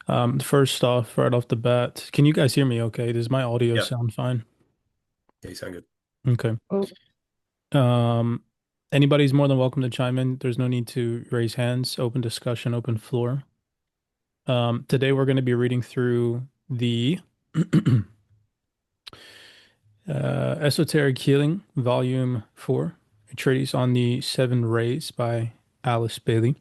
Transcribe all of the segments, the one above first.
First off, right off the bat, can you guys hear me okay? Does my audio Yeah, sound fine? yeah, you sound good. Okay. Oh, Um, anybody's more than welcome to chime in. There's no need to raise hands, open discussion, open floor. Today we're going to be reading through the Esoteric Healing, Volume 4, a treatise on the seven rays by Alice Bailey.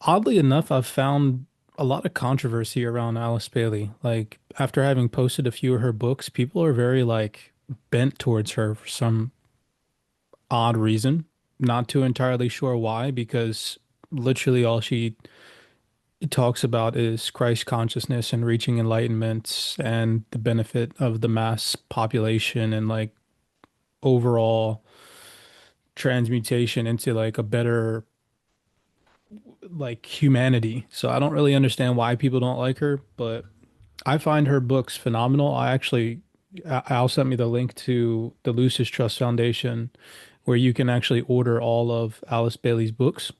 Oddly enough, I've found a lot of controversy around Alice Bailey. Like, after having posted a few of her books, people are very, like, bent towards her for some odd reason. Not too entirely sure why, because literally all she talks about is Christ consciousness and reaching enlightenment and the benefit of the mass population and, like, overall transmutation into, like, a better, like, humanity. So I don't really understand why people don't like her, but I find her books phenomenal. Al sent me the link to the Lucis Trust Foundation, where you can actually order all of Alice Bailey's books.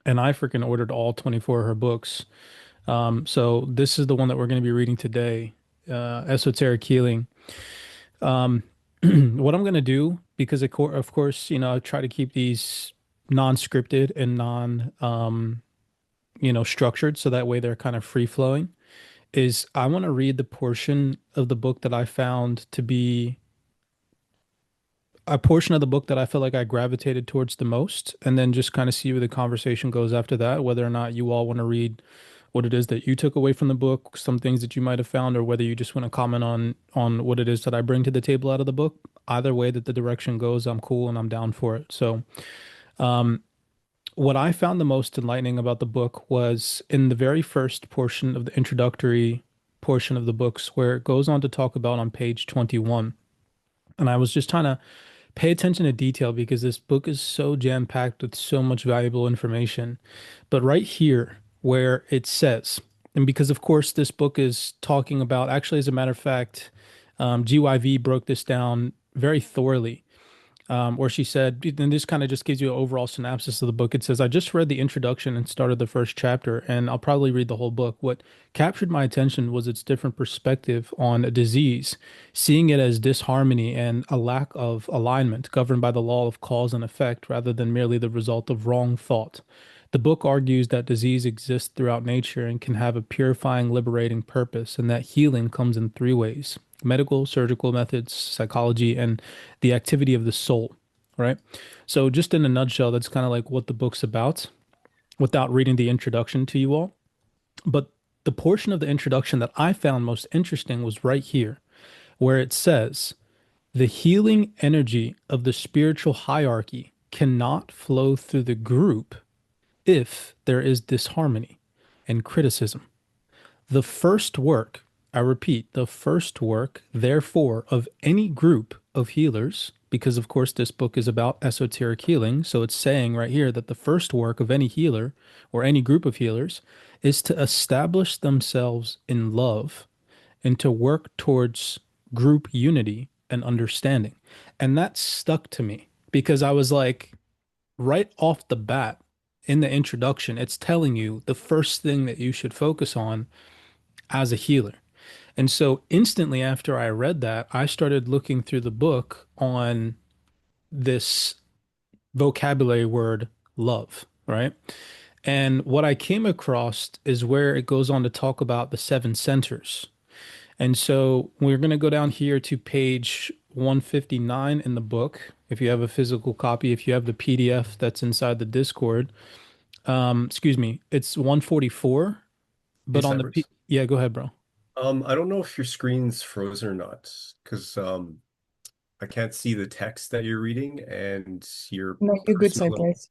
And I freaking ordered all 24 of her books. So this is the one that we're going to be reading today, Esoteric Healing. Um, what I'm going to do, because of course, I try to keep these non-scripted and structured, so that way they're kind of free flowing. Is I want to read the portion of the book that I found to be a portion of the book that I feel like I gravitated towards the most, and then just kind of see where the conversation goes after that, whether or not you all want to read what it is that you took away from the book, some things that you might have found, or whether you just want to comment on what it is that I bring to the table out of the book. Either way that the direction goes, I'm cool and I'm down for it. So, um, what I found the most enlightening about the book was in the very first portion of the introductory portion of the books, where it goes on to talk about on page 21. And I was just trying to pay attention to detail because this book is so jam-packed with so much valuable information. But right here, where it says, and because of course this book is talking about, actually, as a matter of fact, GYV broke this down very thoroughly, where she said, and this kind of just gives you an overall synopsis of the book. It says, I just read the introduction and started the first chapter, and I'll probably read the whole book. What captured my attention was its different perspective on a disease, seeing it as disharmony and a lack of alignment governed by the law of cause and effect rather than merely the result of wrong thought. The book argues that disease exists throughout nature and can have a purifying, liberating purpose, and that healing comes in three ways: medical, surgical methods, psychology, and the activity of the soul, right? So, just in a nutshell, that's kind of like what the book's about without reading the introduction to you all. But the portion of the introduction that I found most interesting was right here, where it says, the healing energy of the spiritual hierarchy cannot flow through the group if there is disharmony and criticism. The first work, I repeat, the first work, therefore, of any group of healers, because of course this book is about esoteric healing, so it's saying right here that the first work of any healer or any group of healers is to establish themselves in love and to work towards group unity and understanding. And that stuck to me because I was like, right off the bat in the introduction, it's telling you the first thing that you should focus on as a healer. And so instantly after I read that, I started looking through the book on this vocabulary word, love, right? And what I came across is where it goes on to talk about the seven centers. And so we're going to go down here to page 159 in the book. If you have a physical copy, if you have the PDF that's inside the Discord, excuse me, it's 144. Hey, But on the Cyprx. yeah, go ahead, bro. I don't know if your screen's frozen or not, because I can't see the text that you're reading and your no, you're good, personal little. Cyprx.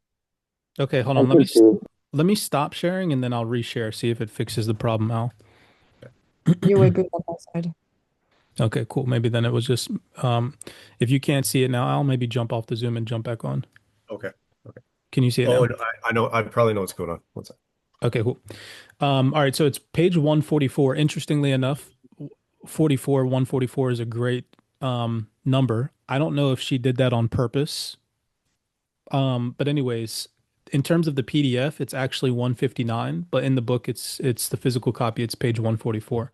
Okay, hold I on. could too. Let me stop sharing and then I'll reshare, see if it fixes the problem, Al. You were good on that side. Okay, cool. Maybe then it was just if you can't see it now, Al, maybe jump off the Zoom and jump back on. Okay. Okay. Can you see it Oh, now? and I know. I probably know what's going on. What's that? Okay, cool. All right, so it's page 144. Interestingly enough, 144 is a great number. I don't know if she did that on purpose. But anyways, in terms of the PDF, it's actually 159, but in the book, it's the physical copy. It's page 144.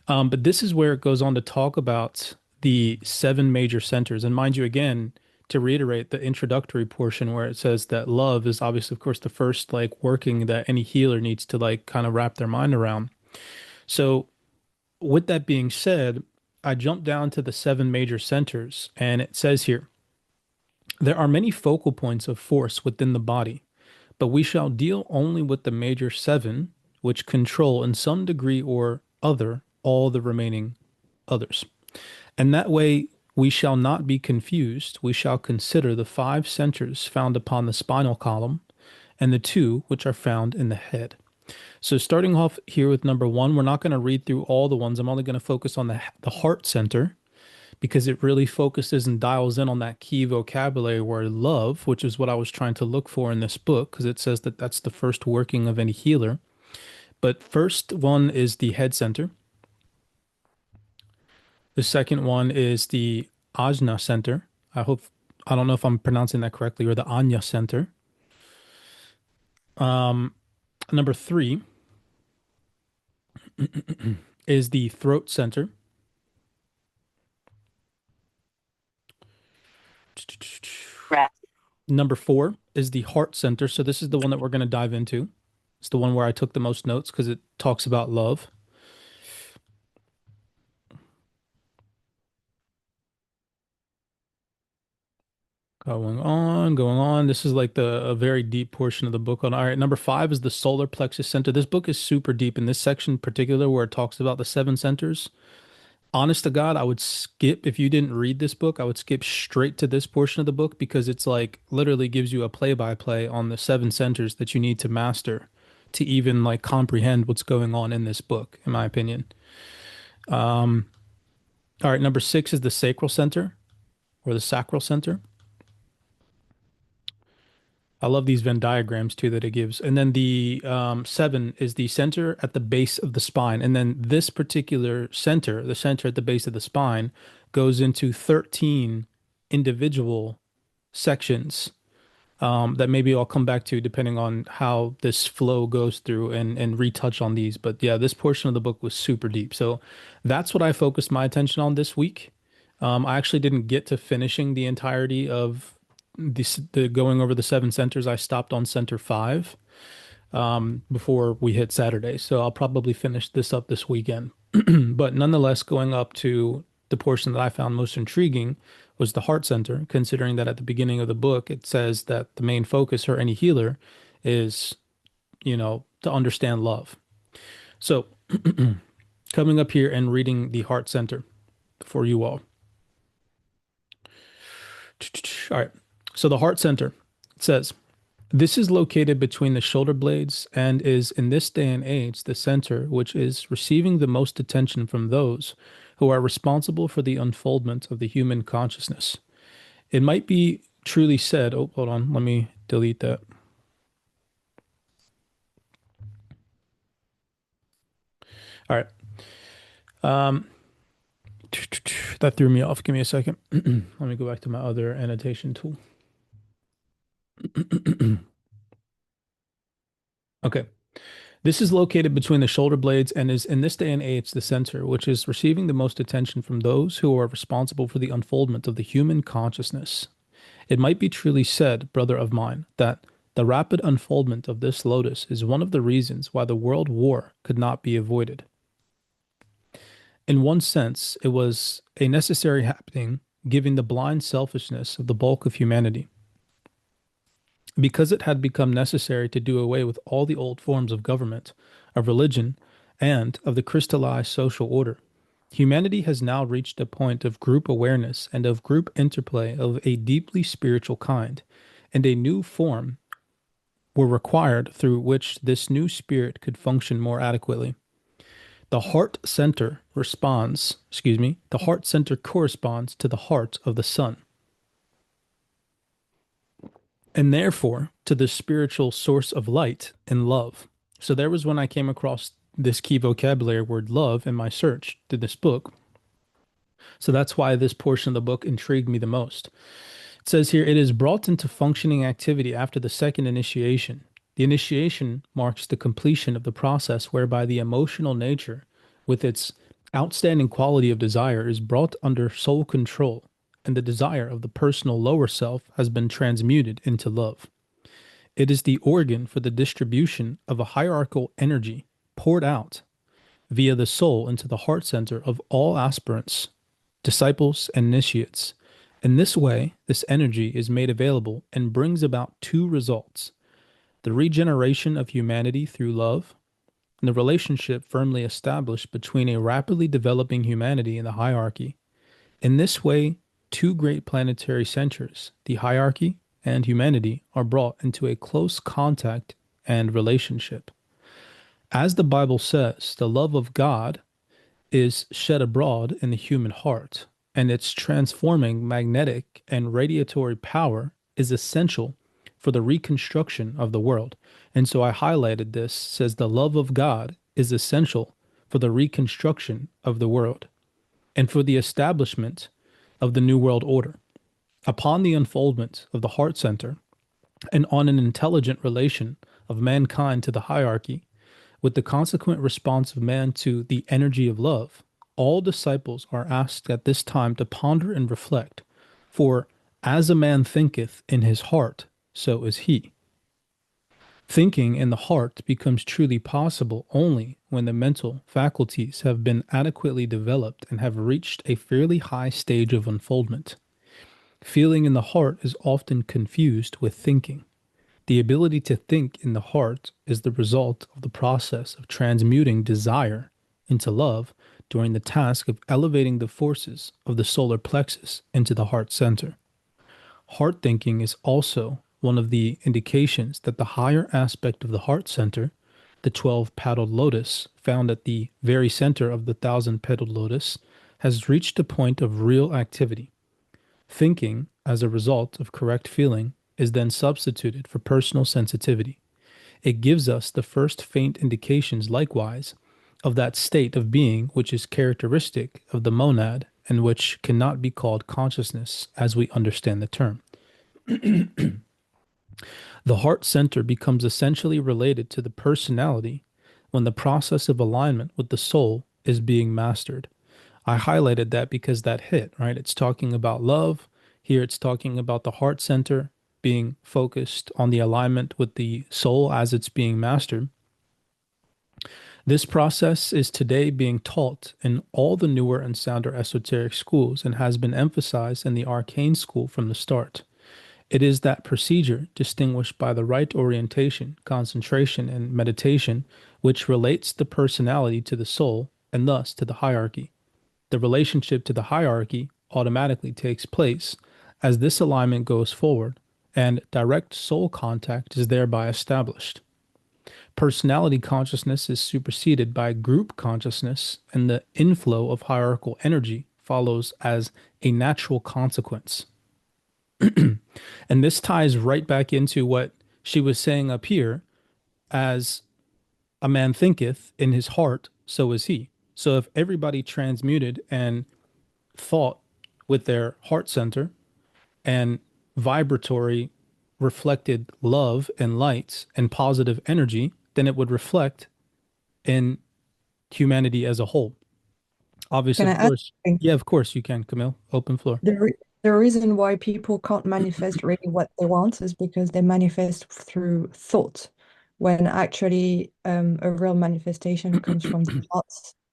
But this is where it goes on to talk about the seven major centers. And mind you, again, to reiterate the introductory portion where it says that love is obviously, of course, the first like working that any healer needs to like kind of wrap their mind around. So with that being said, I jumped down to the seven major centers, and it says here, there are many focal points of force within the body, but we shall deal only with the major seven, which control in some degree or other all the remaining others. And that way we shall not be confused. We shall consider the five centers found upon the spinal column and the two which are found in the head. So starting off here with number one, we're not going to read through all the ones. I'm only going to focus on the heart center because it really focuses and dials in on that key vocabulary word love, which is what I was trying to look for in this book because it says that that's the first working of any healer. But first one is the head center. The second one is the Ajna center. I don't know if I'm pronouncing that correctly, or the Anya center. Number three is the throat center. Number four is the heart center. So this is the one that we're going to dive into. It's the one where I took the most notes because it talks about love. Going on, going on. This is like a very deep portion of the book. All right, number five is the solar plexus center. This book is super deep in this section in particular where it talks about the seven centers. Honest to God, I would skip, if you didn't read this book, I would skip straight to this portion of the book because it's like literally gives you a play-by-play on the seven centers that you need to master to even like comprehend what's going on in this book, in my opinion. All right, number six is the sacral center or the sacral center. I love these Venn diagrams too that it gives. And then the seven is the center at the base of the spine. And then this particular center, the center at the base of the spine, goes into 13 individual sections that maybe I'll come back to depending on how this flow goes through and retouch on these. But yeah, this portion of the book was super deep. So that's what I focused my attention on this week. I actually didn't get to finishing the entirety of the going over the seven centers. I stopped on center five before we hit Saturday. So I'll probably finish this up this weekend. But nonetheless, going up to the portion that I found most intriguing was the heart center, considering that at the beginning of the book, it says that the main focus for any healer is, to understand love. So coming up here and reading the heart center for you all. All right. So the heart center, it says, this is located between the shoulder blades and is in this day and age the center which is receiving the most attention from those who are responsible for the unfoldment of the human consciousness. It might be truly said, oh, hold on, let me delete that. All right. That threw me off. Give me a second. Let me go back to my other annotation tool. Okay. This is located between the shoulder blades and is in this day and age the center, which is receiving the most attention from those who are responsible for the unfoldment of the human consciousness. It might be truly said, brother of mine, that the rapid unfoldment of this lotus is one of the reasons why the world war could not be avoided. In one sense, it was a necessary happening, given the blind selfishness of the bulk of humanity. Because it had become necessary to do away with all the old forms of government, of religion, and of the crystallized social order, humanity has now reached a point of group awareness and of group interplay of a deeply spiritual kind, and a new form were required through which this new spirit could function more adequately. The heart center the heart center corresponds to the heart of the sun, and therefore to the spiritual source of light and love. So there was when I came across this key vocabulary word love in my search to this book. So that's why this portion of the book intrigued me the most. It says here, it is brought into functioning activity after the second initiation. The initiation marks the completion of the process whereby the emotional nature, with its outstanding quality of desire, is brought under soul control, and the desire of the personal lower self has been transmuted into love. It is the organ for the distribution of a hierarchical energy poured out via the soul into the heart center of all aspirants, disciples, and initiates. In this way, this energy is made available and brings about two results: the regeneration of humanity through love, and the relationship firmly established between a rapidly developing humanity and the hierarchy. In this way, two great planetary centers, the hierarchy and humanity, are brought into a close contact and relationship. As the Bible says, the love of God is shed abroad in the human heart, and its transforming magnetic and radiatory power is essential for the reconstruction of the world. And so I highlighted this, says the love of God is essential for the reconstruction of the world and for the establishment of the New World Order. Upon the unfoldment of the heart center and on an intelligent relation of mankind to the hierarchy, with the consequent response of man to the energy of love, all disciples are asked at this time to ponder and reflect. For as a man thinketh in his heart, so is he. Thinking in the heart becomes truly possible only when the mental faculties have been adequately developed and have reached a fairly high stage of unfoldment. Feeling in the heart is often confused with thinking. The ability to think in the heart is the result of the process of transmuting desire into love during the task of elevating the forces of the solar plexus into the heart center. Heart thinking is also one of the indications that the higher aspect of the heart center, the 12-petaled lotus found at the very center of the 1,000-petaled lotus, has reached a point of real activity. Thinking, as a result of correct feeling, is then substituted for personal sensitivity. It gives us the first faint indications, likewise, of that state of being which is characteristic of the monad and which cannot be called consciousness as we understand the term. The heart center becomes essentially related to the personality when the process of alignment with the soul is being mastered. I highlighted that because that hit, right? It's talking about love. Here it's talking about the heart center being focused on the alignment with the soul as it's being mastered. This process is today being taught in all the newer and sounder esoteric schools and has been emphasized in the arcane school from the start. It is that procedure, distinguished by the right orientation, concentration, and meditation, which relates the personality to the soul and thus to the hierarchy. The relationship to the hierarchy automatically takes place as this alignment goes forward, and direct soul contact is thereby established. Personality consciousness is superseded by group consciousness, and the inflow of hierarchical energy follows as a natural consequence. And this ties right back into what she was saying up here: as a man thinketh in his heart, so is he. So if everybody transmuted and thought with their heart center and vibratory reflected love and light and positive energy, then it would reflect in humanity as a whole. Obviously, Can I of add course. something? Yeah, of course you can, Camille. Open floor. The reason why people can't manifest really what they want is because they manifest through thought, when actually a real manifestation comes from the heart,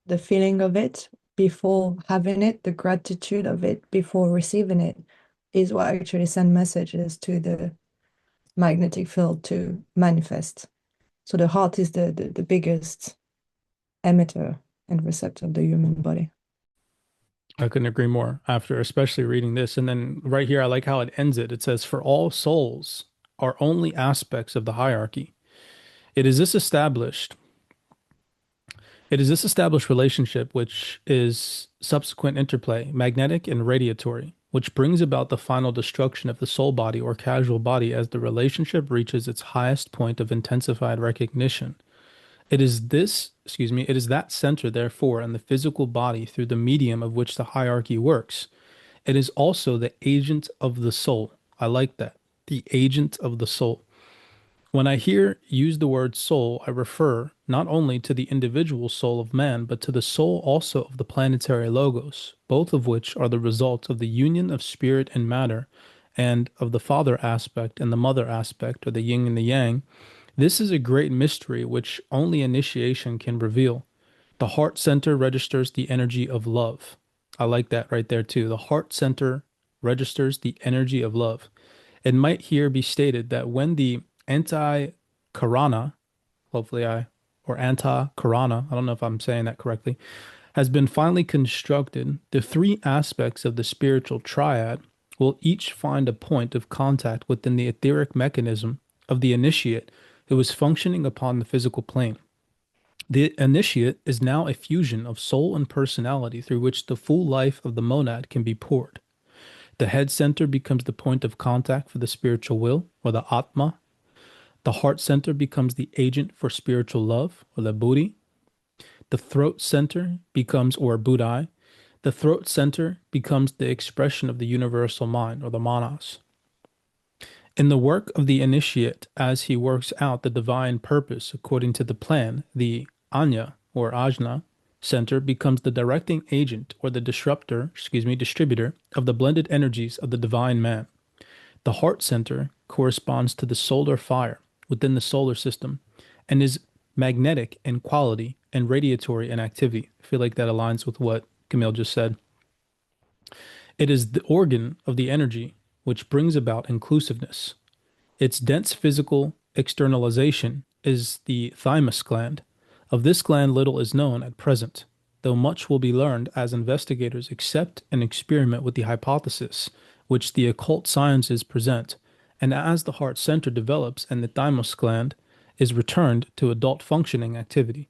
the feeling of it before having it, the gratitude of it before receiving it is what actually send messages to the magnetic field to manifest. So the heart is the biggest emitter and receptor of the human body. I couldn't agree more after especially reading this. And then right here, I like how it ends it. It says, for all souls are only aspects of the hierarchy. It is this established It is this established relationship which is subsequent interplay, magnetic and radiatory, which brings about the final destruction of the soul body or casual body as the relationship reaches its highest point of intensified recognition. It is that center, therefore, in the physical body through the medium of which the hierarchy works. It is also the agent of the soul, I like that. The agent of the soul. When I hear use the word soul, I refer not only to the individual soul of man, but to the soul also of the planetary logos, both of which are the result of the union of spirit and matter, and of the father aspect and the mother aspect, or the yin and the yang. This is a great mystery which only initiation can reveal. The heart center registers the energy of love. I like that right there too. The heart center registers the energy of love. It might here be stated that when the anti-Karana, hopefully or anti-Karana, I don't know if I'm saying that correctly, has been finally constructed, the three aspects of the spiritual triad will each find a point of contact within the etheric mechanism of the initiate who is functioning upon the physical plane. The initiate is now a fusion of soul and personality through which the full life of the monad can be poured. The head center becomes the point of contact for the spiritual will, or the Atma. The heart center becomes the agent for spiritual love, or the Buddhi. The throat center becomes, or Buddhi. The throat center becomes the expression of the universal mind, or the Manas. In the work of the initiate, as he works out the divine purpose according to the plan, the Anya, or Ajna, center becomes the directing agent, or the distributor of the blended energies of the divine man. The heart center corresponds to the solar fire within the solar system and is magnetic in quality and radiatory in activity. I feel like that aligns with what Camille just said. It is the organ of the energy which brings about inclusiveness. Its dense physical externalization is the thymus gland. Of this gland, little is known at present, though much will be learned as investigators accept and experiment with the hypothesis which the occult sciences present, and as the heart center develops and the thymus gland is returned to adult functioning activity.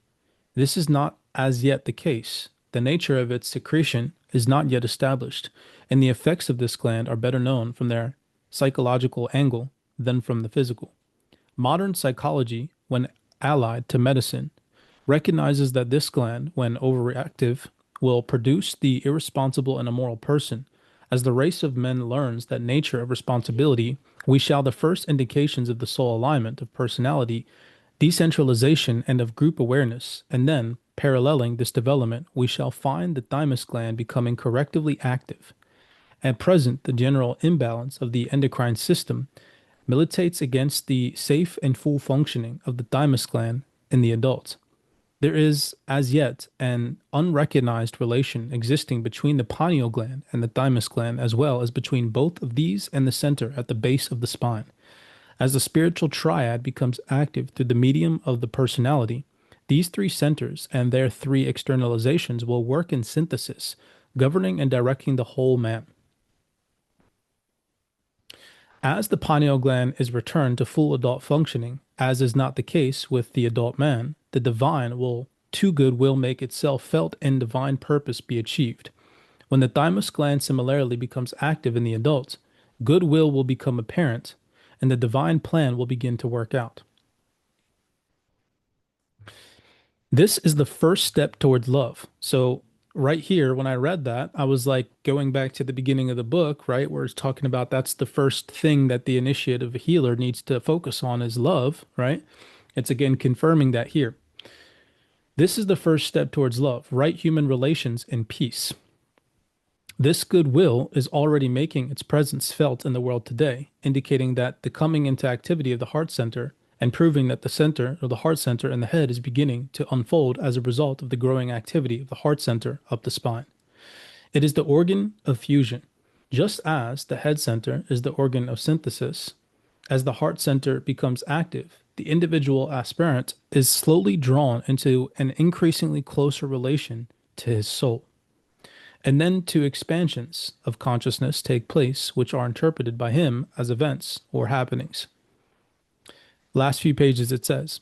This is not as yet the case. The nature of its secretion is not yet established, and the effects of this gland are better known from their psychological angle than from the physical. Modern psychology, when allied to medicine, recognizes that this gland, when overactive, will produce the irresponsible and immoral person. As the race of men learns that nature of responsibility, we shall the first indications of the soul alignment of personality, decentralization, and of group awareness, and then, paralleling this development, we shall find the thymus gland becoming correctively active. At present, the general imbalance of the endocrine system militates against the safe and full functioning of the thymus gland in the adult. There is, as yet, an unrecognized relation existing between the pineal gland and the thymus gland, as well as between both of these and the center at the base of the spine. As the spiritual triad becomes active through the medium of the personality, these three centers and their three externalizations will work in synthesis, governing and directing the whole man. As the pineal gland is returned to full adult functioning, as is not the case with the adult man, the divine too good will make itself felt and divine purpose be achieved. When the thymus gland similarly becomes active in the adult, goodwill will become apparent, and the divine plan will begin to work out. This is the first step towards love. So right here, when I read that, I was like going back to the beginning of the book, right, where it's talking about that's the first thing that the initiate of a healer needs to focus on is love, right? It's again confirming that here. This is the first step towards love, right human relations and peace. This goodwill is already making its presence felt in the world today, indicating that the coming into activity of the heart center and proving that the center or the heart center and the head is beginning to unfold as a result of the growing activity of the heart center up the spine. It is the organ of fusion, just as the head center is the organ of synthesis. As the heart center becomes active, the individual aspirant is slowly drawn into an increasingly closer relation to his soul. And then two expansions of consciousness take place, which are interpreted by him as events or happenings. Last few pages it says,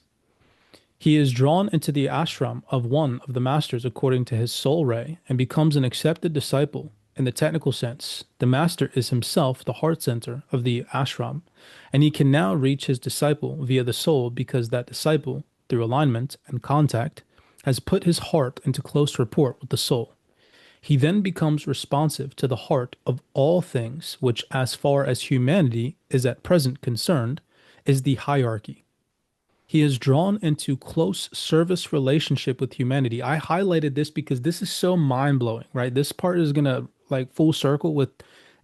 he is drawn into the ashram of one of the masters according to his soul ray and becomes an accepted disciple. In the technical sense, the master is himself the heart center of the ashram, and he can now reach his disciple via the soul because that disciple, through alignment and contact, has put his heart into close rapport with the soul. He then becomes responsive to the heart of all things, which, as far as humanity is at present concerned, is the hierarchy. He is drawn into close service relationship with humanity. I highlighted this because this is so mind-blowing, right? This part is gonna like full circle with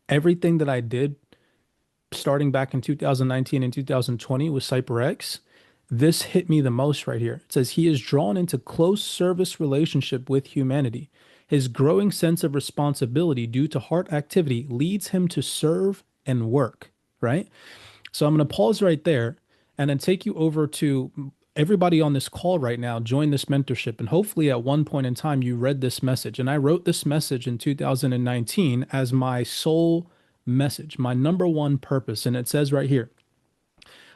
everything that I did starting back in 2019 and 2020 with Cyprx. This hit me the most right here. It says he is drawn into close service relationship with humanity. His growing sense of responsibility due to heart activity leads him to serve and work, right? So I'm going to pause right there and then take you over to everybody on this call right now. Join this mentorship. And hopefully, at one point in time, you read this message. And I wrote this message in 2019 as my sole message, my number one purpose. And it says right here,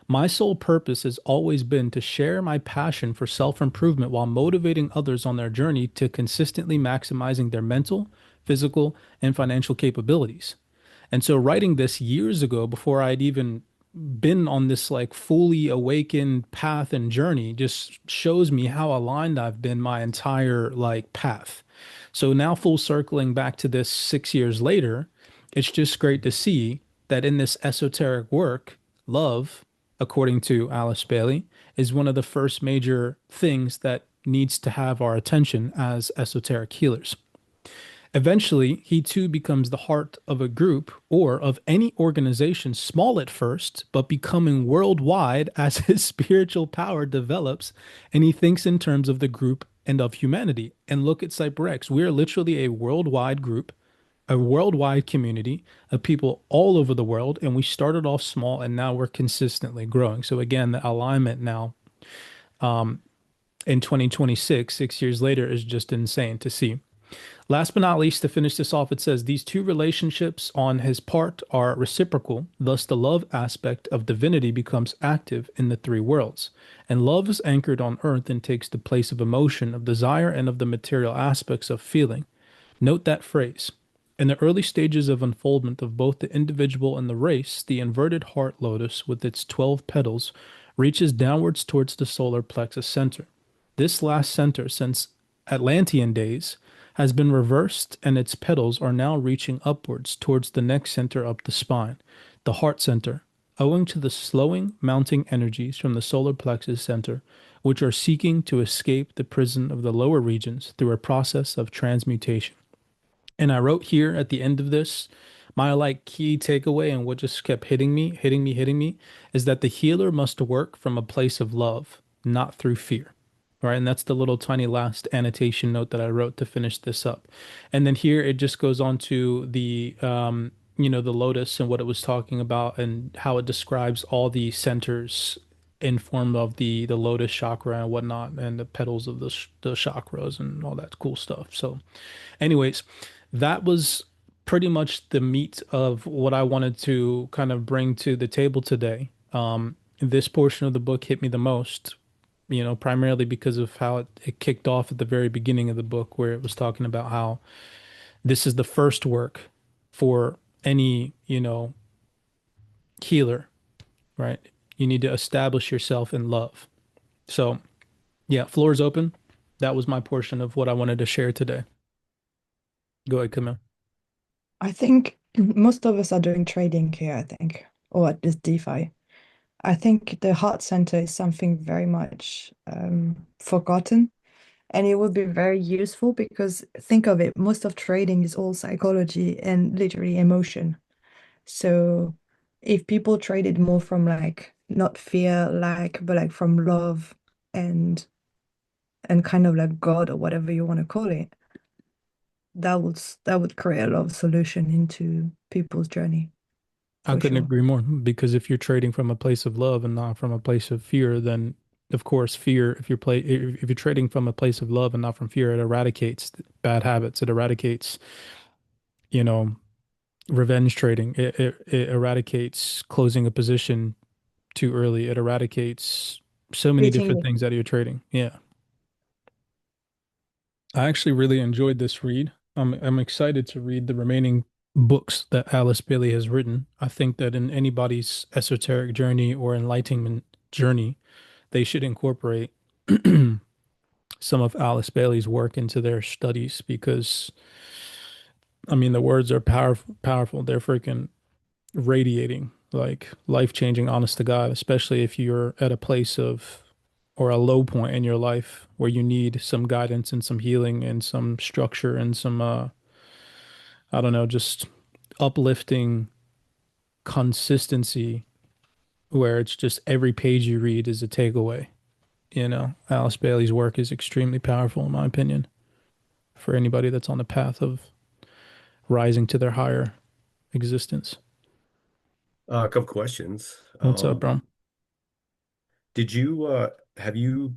my sole purpose has always been to share my passion for self improvement while motivating others on their journey to consistently maximizing their mental, physical, and financial capabilities. And so, writing this years ago, before I'd even been on this like fully awakened path and journey, just shows me how aligned I've been my entire like path. So now full circling back to this 6 years later, it's just great to see that in this esoteric work, love, according to Alice Bailey, is one of the first major things that needs to have our attention as esoteric healers. Eventually, he too becomes the heart of a group or of any organization, small at first, but becoming worldwide as his spiritual power develops and he thinks in terms of the group and of humanity. And look at Cyprx. We are literally a worldwide group, a worldwide community of people all over the world. And we started off small and now we're consistently growing. So, again, the alignment now in 2026, 6 years later, is just insane to see. Last but not least, to finish this off, it says these two relationships on his part are reciprocal. Thus, the love aspect of divinity becomes active in the three worlds. And love is anchored on earth and takes the place of emotion, of desire, and of the material aspects of feeling. Note that phrase. In the early stages of unfoldment of both the individual and the race, the inverted heart lotus with its 12 petals reaches downwards towards the solar plexus center. This last center, since Atlantean days, has been reversed and its petals are now reaching upwards towards the next center up the spine, the heart center, owing to the slowing mounting energies from the solar plexus center, which are seeking to escape the prison of the lower regions through a process of transmutation. And I wrote here at the end of this, my like key takeaway and what just kept hitting me, is that the healer must work from a place of love, not through fear. Right. And that's the little tiny last annotation note that I wrote to finish this up. And then here it just goes on to the lotus and what it was talking about and how it describes all the centers in form of the lotus chakra and whatnot and the petals of the chakras and all that cool stuff. So anyways, that was pretty much the meat of what I wanted to kind of bring to the table today. This portion of the book hit me the most, primarily because of how it kicked off at the very beginning of the book, where it was talking about how this is the first work for any, healer, right? You need to establish yourself in love. So, yeah, floor is open. That was my portion of what I wanted to share today. Go ahead, Camille. I think most of us are doing trading here, I think, or at least DeFi. I think the heart center is something very much forgotten, and it would be very useful because think of it, most of trading is all psychology and literally emotion. So if people traded more from like not fear, like, but like from love and kind of like God or whatever you want to call it, that would create a lot of solution into people's journey I for couldn't sure. agree more because if you're trading from a place of love and not from a place of fear, then of course fear, if you're trading from a place of love and not from fear, it eradicates bad habits. It eradicates, you know, revenge trading. It eradicates closing a position too early. It eradicates so many different Creating things out of your trading. Yeah. I actually really enjoyed this read. I'm excited to read the remaining books that Alice Bailey has written. I think that in anybody's esoteric journey or enlightenment journey, they should incorporate some of Alice Bailey's work into their studies because I mean, the words are powerful, powerful. They're freaking radiating, like life-changing, honest to God, especially if you're at a place of or a low point in your life where you need some guidance and some healing and some structure and some I don't know, just uplifting consistency where it's just every page you read is a takeaway. You know, Alice Bailey's work is extremely powerful, in my opinion, for anybody that's on the path of rising to their higher existence. A couple questions. What's up, bro? Did you have you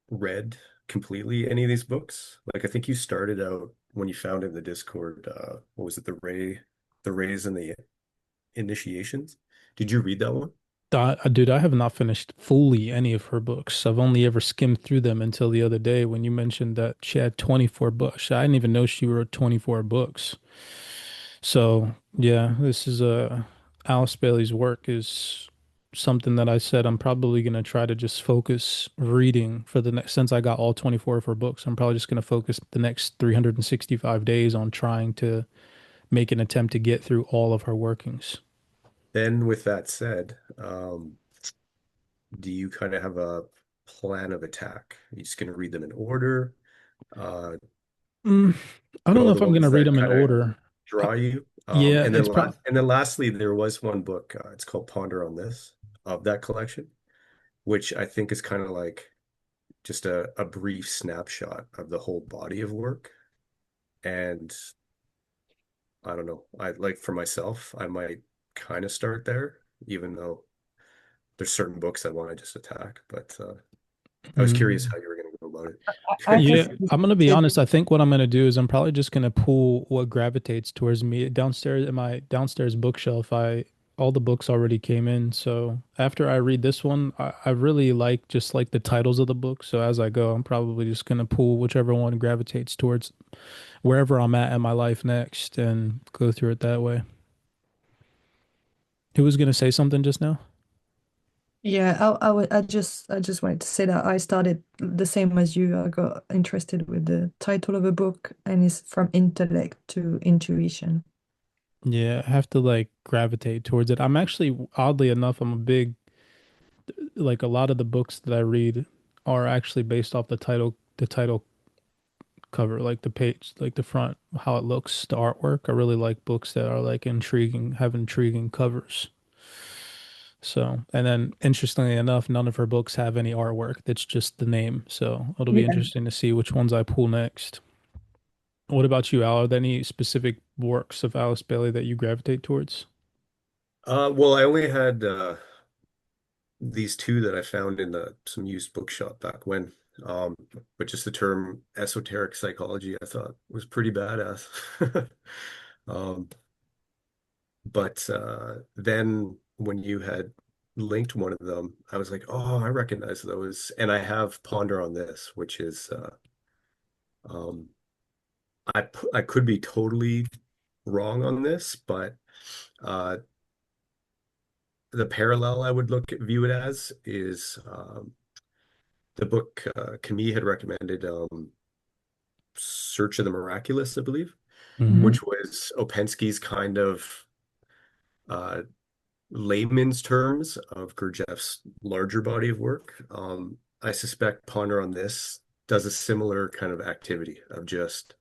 read completely any of these books? Like I think you started out when you found in the Discord, what was it, the Rays and the Initiations? Did you read that one? Dude, I have not finished fully any of her books. I've only ever skimmed through them until the other day when you mentioned that she had 24 books. I didn't even know she wrote 24 books. So, yeah, this is Alice Bailey's work is something that I said I'm probably going to try to just focus reading for the next, since I got all 24 of her books, I'm probably just going to focus the next 365 days on trying to make an attempt to get through all of her workings. Then with that said, do you kind of have a plan of attack? Are you just going to read them in order? Uh, Mm, I don't know go the if I'm going to ones read that them in kind of order. Uh, draw you. yeah, And then it's probably. lastly, there was one book, it's called Ponder on This of that collection, which I think is kind of like just a brief snapshot of the whole body of work. And I don't know, I like for myself, I might kind of start there, even though there's certain books I want to just attack. But I was curious Mm. how you were going to go about I it. Yeah, think I'm gonna be it, honest. I think what I'm gonna do is I'm probably just gonna pull what gravitates towards me downstairs in my downstairs bookshelf. I all the books already came in, so after I read this one, I really like just like the titles of the books. So as I go, I'm probably just gonna pull whichever one gravitates towards wherever I'm at in my life next and go through it that way. Who was gonna say something just now? yeah, I just wanted to say that I started the same as you. I got interested with the title of a book, and it's from intellect to intuition. Yeah, I have to like gravitate towards it. I'm actually, oddly enough, I'm a big like a lot of the books that I read are actually based off the title cover, like the page, like the front, how it looks, the artwork. I really like books that are like intriguing, have intriguing covers. So, and then interestingly enough, none of her books have any artwork. That's just the name. So it'll be Yeah. interesting to see which ones I pull next. What about you, Al? Are there any specific works of Alice Bailey that you gravitate towards? Well, I only had these two that I found in some used bookshop back when. Um, but just the term esoteric psychology, I thought was pretty badass. Um, but then when you had linked one of them, I was like, oh, I recognize those. And I have Ponder on This, which is um, I could be totally wrong on this, but uh, the parallel I would view it as is the book Camille had recommended, Search of the Miraculous, I believe, Mm-hmm. Mhm. which was Opensky's kind of uh, layman's terms of Gurdjieff's larger body of work. I suspect Ponder on This does a similar kind of activity of just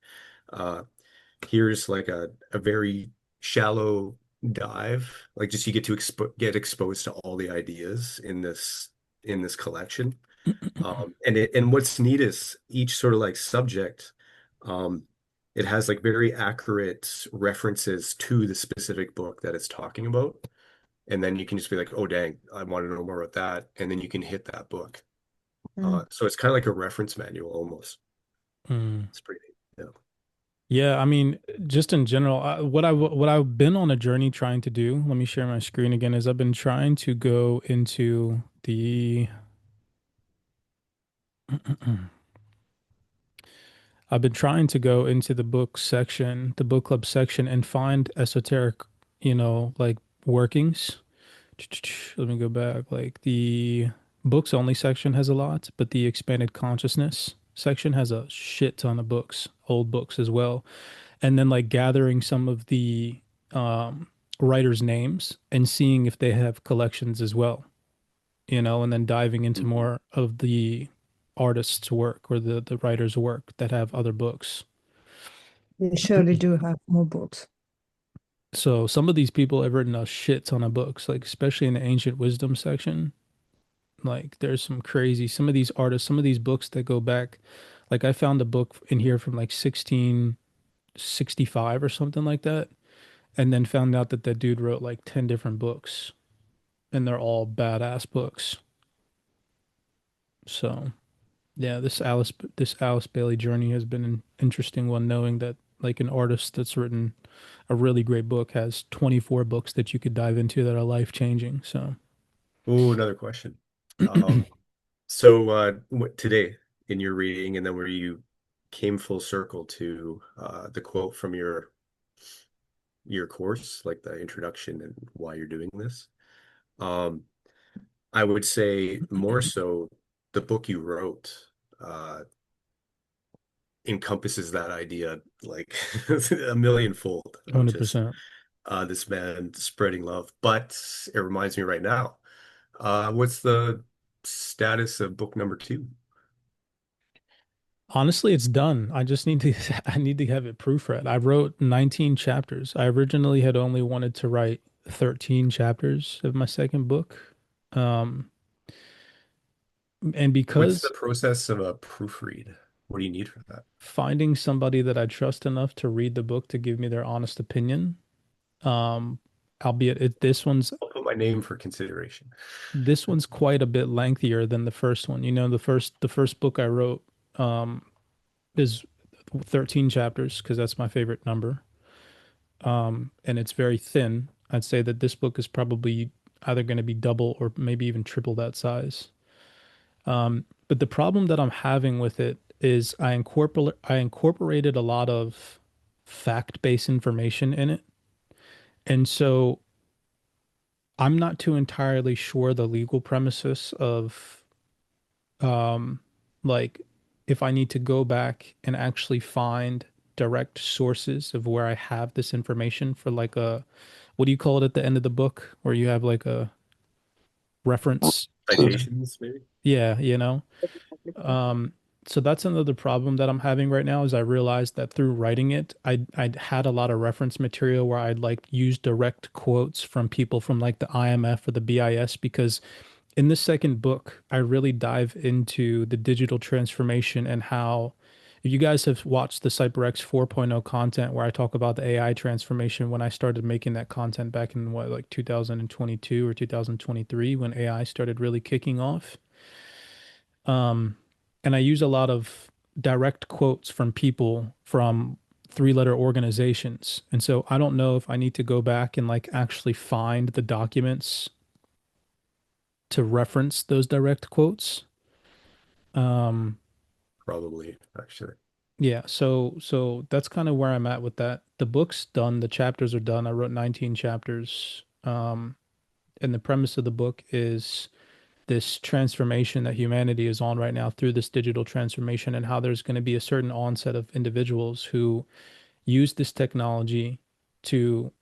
uh, here's like a very shallow dive, like just you get to get exposed to all the ideas in this collection. And what's neat is each sort of like subject, um, it has like very accurate references to the specific book that it's talking about. And then you can just be like, oh, dang, I want to know more about that. And then you can hit that book. Mm. So it's kind of like a reference manual almost. Mm. It's pretty neat. Yeah. Yeah, I mean, just in general, what I've been on a journey trying to do. Let me share my screen again. Is I've been trying to go into the. I've been trying to go into the book section, the book club section, and find esoteric, like workings. Let me go back. Like the books only section has a lot, but the expanded consciousness section has a shit ton of books, old books as well. and then like gathering some of the um, writers' names and seeing if they have collections as well, and then diving into Mhm. more of the artist's work or the writer's work that have other books. They surely do have more books. So some of these people have written a shit ton of books, like especially in the ancient wisdom section. Like there's some crazy, some of these artists, some of these books that go back. Like I found a book in here from like 1665 or something like that, and then found out that that dude wrote like 10 different books, and they're all badass books. So yeah, this Alice Bailey journey has been an interesting one, knowing that like an artist that's written a really great book has 24 books that you could dive into that are life changing. So Oh, another question. So today in your reading, and then where you came full circle to the quote from your course, like the introduction and why you're doing this. Um, I would say more so the book you wrote uh, encompasses that idea like a millionfold of just 100%. this man spreading love. But it reminds me right now, what's the status of book number two? Honestly, it's done. I just need to I need to have it proofread. I wrote 19 chapters. I originally had only wanted to write 13 chapters of my second book. Um, and What's the because process of a proofread? What do you need for that? finding somebody that I trust enough to read the book to give me their honest opinion, um, albeit I'll put my name for consideration. this one's quite a bit lengthier than the first one. The first book I wrote um is 13 chapters because that's my favorite number. And it's very thin. I'd say that this book is probably either going to be double or maybe even triple that size. But the problem that I'm having with it is I incorporated a lot of fact-based information in it. And so I'm not too entirely sure the legal premises of um like if I need to go back and actually find direct sources of where I have this information for like a what do you call it at the end of the book where you have like a reference to Citations, maybe? yeah, um so that's another problem that I'm having right now is I realized that through writing it I had a lot of reference material where I'd like use direct quotes from people from like the IMF or the BIS because in the second book, I really dive into the digital transformation and how, if you guys have watched the Cyprx 4.0 content where I talk about the AI transformation when I started making that content back in what, like 2022 or 2023 when AI started really kicking off. Um, and I use a lot of direct quotes from people from three-letter organizations. And so I don't know if I need to go back and like actually find the documents to reference those direct quotes. Um, Probably, actually. yeah, so that's kind of where I'm at with that. The book's done, the chapters are done. I wrote 19 chapters. And the premise of the book is this transformation that humanity is on right now through this digital transformation and how there's going to be a certain onset of individuals who use this technology to,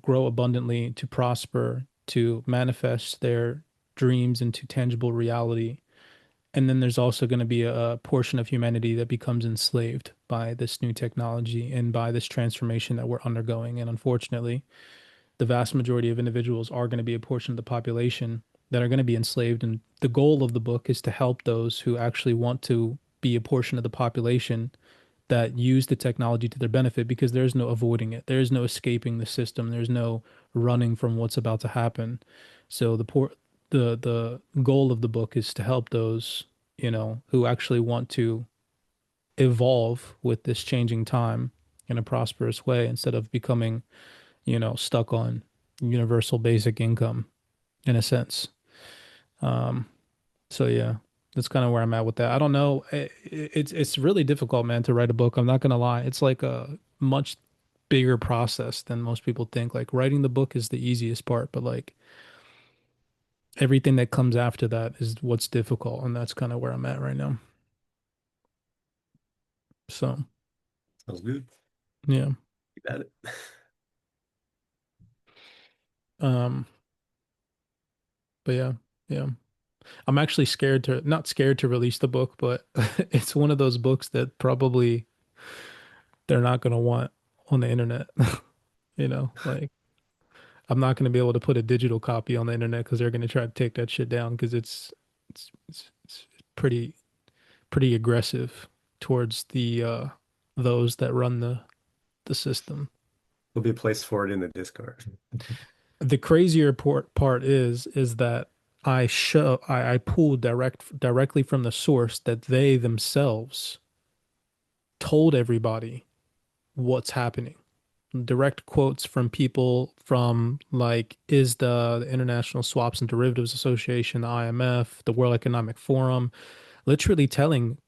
grow abundantly, to prosper, to manifest their dreams into tangible reality. And then there's also going to be a portion of humanity that becomes enslaved by this new technology and by this transformation that we're undergoing. And unfortunately, the vast majority of individuals are going to be a portion of the population that are going to be enslaved. And the goal of the book is to help those who actually want to be a portion of the population that use the technology to their benefit because there's no avoiding it. There's no escaping the system. There's no running from what's about to happen. So the goal of the book is to help those, who actually want to evolve with this changing time in a prosperous way instead of becoming, stuck on universal basic income in a sense. Um, so yeah, that's kind of where I'm at with that. I don't know. It's really difficult, man, to write a book. I'm not gonna lie. It's like a much bigger process than most people think. Like writing the book is the easiest part, but like everything that comes after that is what's difficult, and that's kind of where I'm at right now. So Sounds good. Yeah. Keep at it. Um, but yeah, yeah. I'm actually scared to, not scared to release the book, but it's one of those books that probably they're not going to want on the internet. Like I'm not going to be able to put a digital copy on the internet because they're going to try to take that shit down because it's pretty pretty aggressive towards the those that run the system. There'll be a place for it in the Discord. The crazier part is that I pulled directly from the source that they themselves told everybody what's happening. Direct quotes from people from like the International Swaps and Derivatives Association, the IMF, the World Economic Forum, literally telling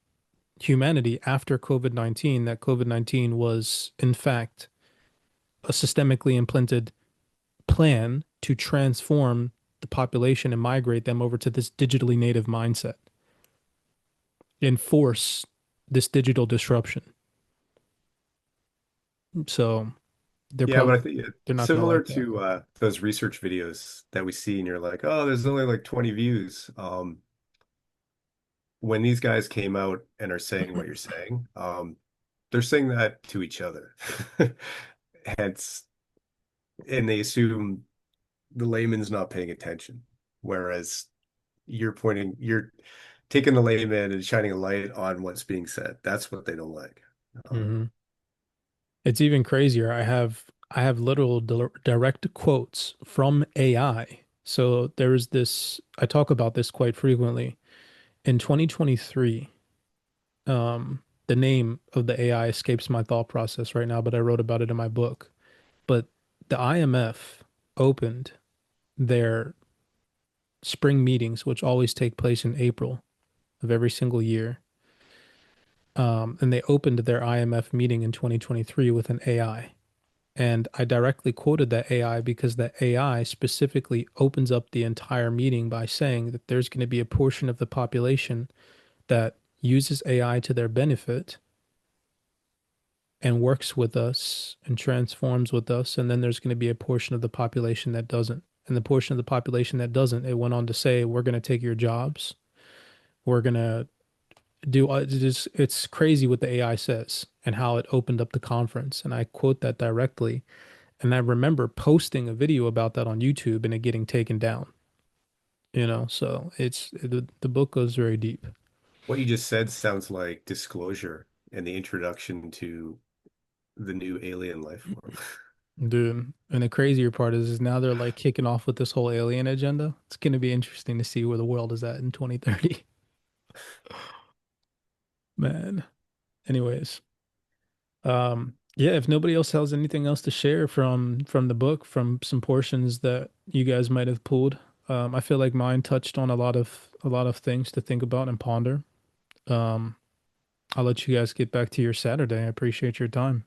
humanity after COVID-19 that COVID-19 was in fact a systemically implanted plan to transform the population and migrate them over to this digitally native mindset and force this digital disruption. So they're Yeah, but I probably think they're not going to similar like that. to those research videos that we see, and you're like, oh, there's only like 20 views. When these guys came out and are saying what you're saying, they're saying that to each other. Hence, and they assume the layman's not paying attention. Whereas you're taking the layman and shining a light on what's being said. That's what they don't like. Um, Hmm. It's even crazier. I have literal direct quotes from AI. So there's this, I talk about this quite frequently. In 2023, the name of the AI escapes my thought process right now, but I wrote about it in my book. But the IMF opened their spring meetings, which always take place in April of every single year. And they opened their IMF meeting in 2023 with an AI. And I directly quoted that AI because that AI specifically opens up the entire meeting by saying that there's going to be a portion of the population that uses AI to their benefit and works with us and transforms with us. And then there's going to be a portion of the population that doesn't. And the portion of the population that doesn't, it went on to say, we're going to take your jobs. We're going to do it's crazy what the AI says and how it opened up the conference. And I quote that directly. And I remember posting a video about that on YouTube and it getting taken down, so the book goes very deep. what you just said sounds like disclosure and the introduction to the new alien life form. Dude, and the crazier part is now they're like kicking off with this whole alien agenda. It's going to be interesting to see where the world is at in 2030. Man. Anyways, yeah, if nobody else has anything else to share from the book, from some portions that you guys might have pulled, I feel like mine touched on a lot of things to think about and ponder. Um, I'll let you guys get back to your Saturday. I appreciate your time.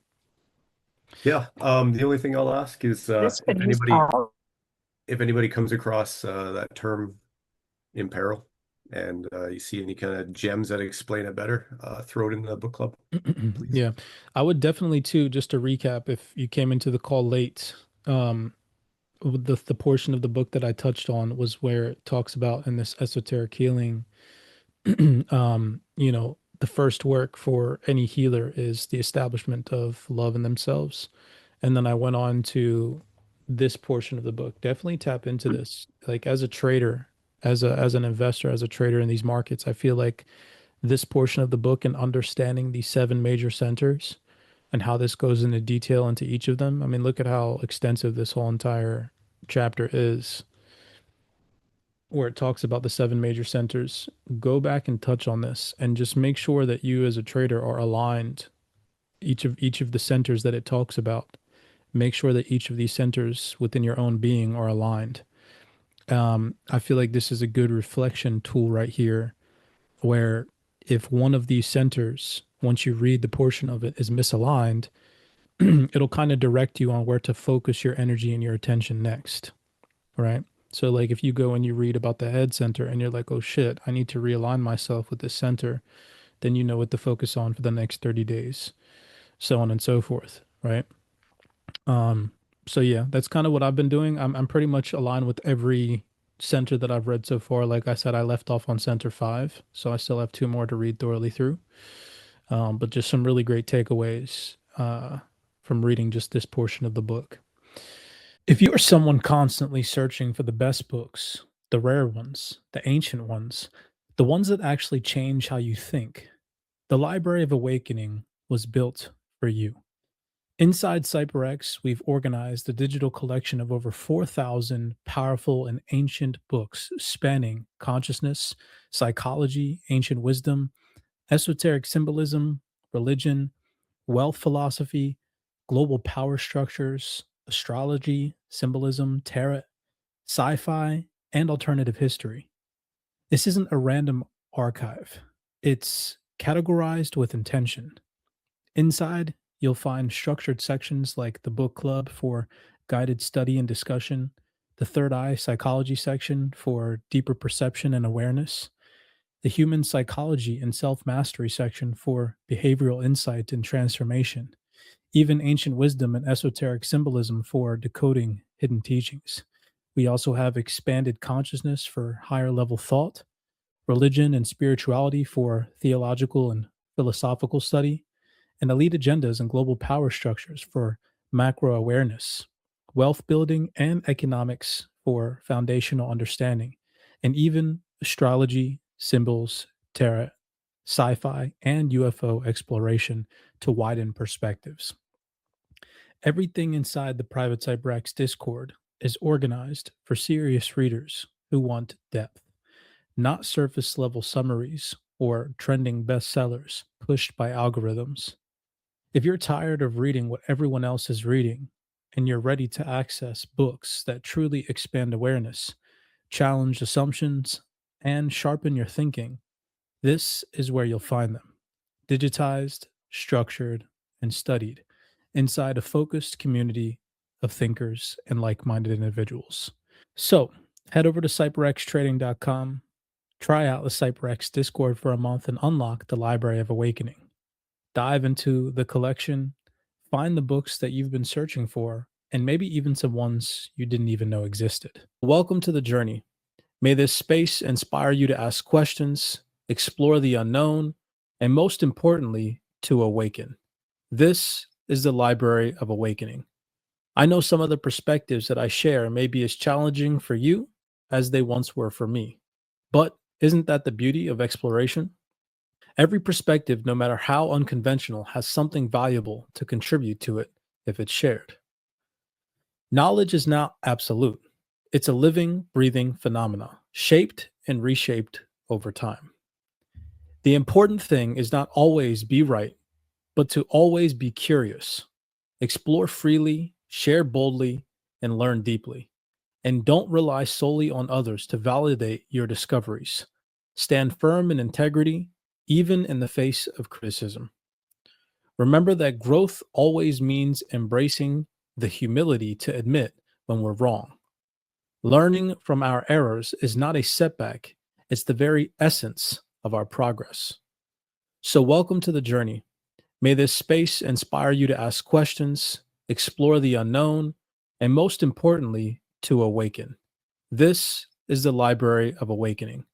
Yeah. The only thing I'll ask is This could use power. if anybody comes across that term in peril and you see any kind of gems that explain it better, throw it in the book club, please. Yeah, I would definitely too, just to recap, if you came into the call late, the portion of the book that I touched on was where it talks about in this esoteric healing, the first work for any healer is the establishment of love in themselves. And then I went on to this portion of the book. Definitely tap into this. Like as a trader, as an investor, as a trader in these markets, I feel like this portion of the book and understanding the seven major centers and how this goes into detail into each of them. I mean, look at how extensive this whole entire chapter is, where it talks about the seven major centers. Go back and touch on this and just make sure that you as a trader are aligned. Each of the centers that it talks about. Make sure that each of these centers within your own being are aligned. I feel like this is a good reflection tool right here, where if one of these centers, once you read the portion of it, is misaligned, it'll kind of direct you on where to focus your energy and your attention next, right? So, like, if you go and you read about the head center and you're like, oh shit, I need to realign myself with this center, then you know what to focus on for the next 30 days, so on and so forth. right? Um, so yeah, that's kind of what I've been doing. I'm pretty much aligned with every center that I've read so far. Like I said, I left off on center five, so I still have two more to read thoroughly through. But just some really great takeaways from reading just this portion of the book. If you are someone constantly searching for the best books, the rare ones, the ancient ones, the ones that actually change how you think, the Library of Awakening was built for you. Inside Cyprx, we've organized a digital collection of over 4,000 powerful and ancient books spanning consciousness, psychology, ancient wisdom, esoteric symbolism, religion, wealth philosophy, global power structures, astrology, symbolism, tarot, sci fi, and alternative history. This isn't a random archive, it's categorized with intention. Inside, you'll find structured sections like the book club for guided study and discussion, the third eye psychology section for deeper perception and awareness, the human psychology and self mastery section for behavioral insight and transformation, even ancient wisdom and esoteric symbolism for decoding hidden teachings. We also have expanded consciousness for higher level thought, religion and spirituality for theological and philosophical study, and elite agendas and global power structures for macro awareness, wealth building and economics for foundational understanding, and even astrology, symbols, tarot, sci fi, and UFO exploration to widen perspectives. Everything inside the private Cyberx Discord is organized for serious readers who want depth, not surface level summaries or trending bestsellers pushed by algorithms. If you're tired of reading what everyone else is reading and you're ready to access books that truly expand awareness, challenge assumptions, and sharpen your thinking, this is where you'll find them. Digitized, structured, and studied inside a focused community of thinkers and like minded individuals. So head over to cyprxtrading.com, try out the Cyprx Discord for a month, and unlock the Library of Awakening. Dive into the collection, find the books that you've been searching for, and maybe even some ones you didn't even know existed. Welcome to the journey. May this space inspire you to ask questions, explore the unknown, and most importantly, to awaken. This is the Library of Awakening. I know some of the perspectives that I share may be as challenging for you as they once were for me. But isn't that the beauty of exploration? Every perspective, no matter how unconventional, has something valuable to contribute to it if it's shared. Knowledge is not absolute, it's a living, breathing phenomena, shaped and reshaped over time. The important thing is not always be right, but to always be curious. Explore freely, share boldly, and learn deeply. And don't rely solely on others to validate your discoveries. Stand firm in integrity, even in the face of criticism. Remember that growth always means embracing the humility to admit when we're wrong. Learning from our errors is not a setback, it's the very essence of our progress. So, welcome to the journey. May this space inspire you to ask questions, explore the unknown, and most importantly, to awaken. This is the Library of Awakening.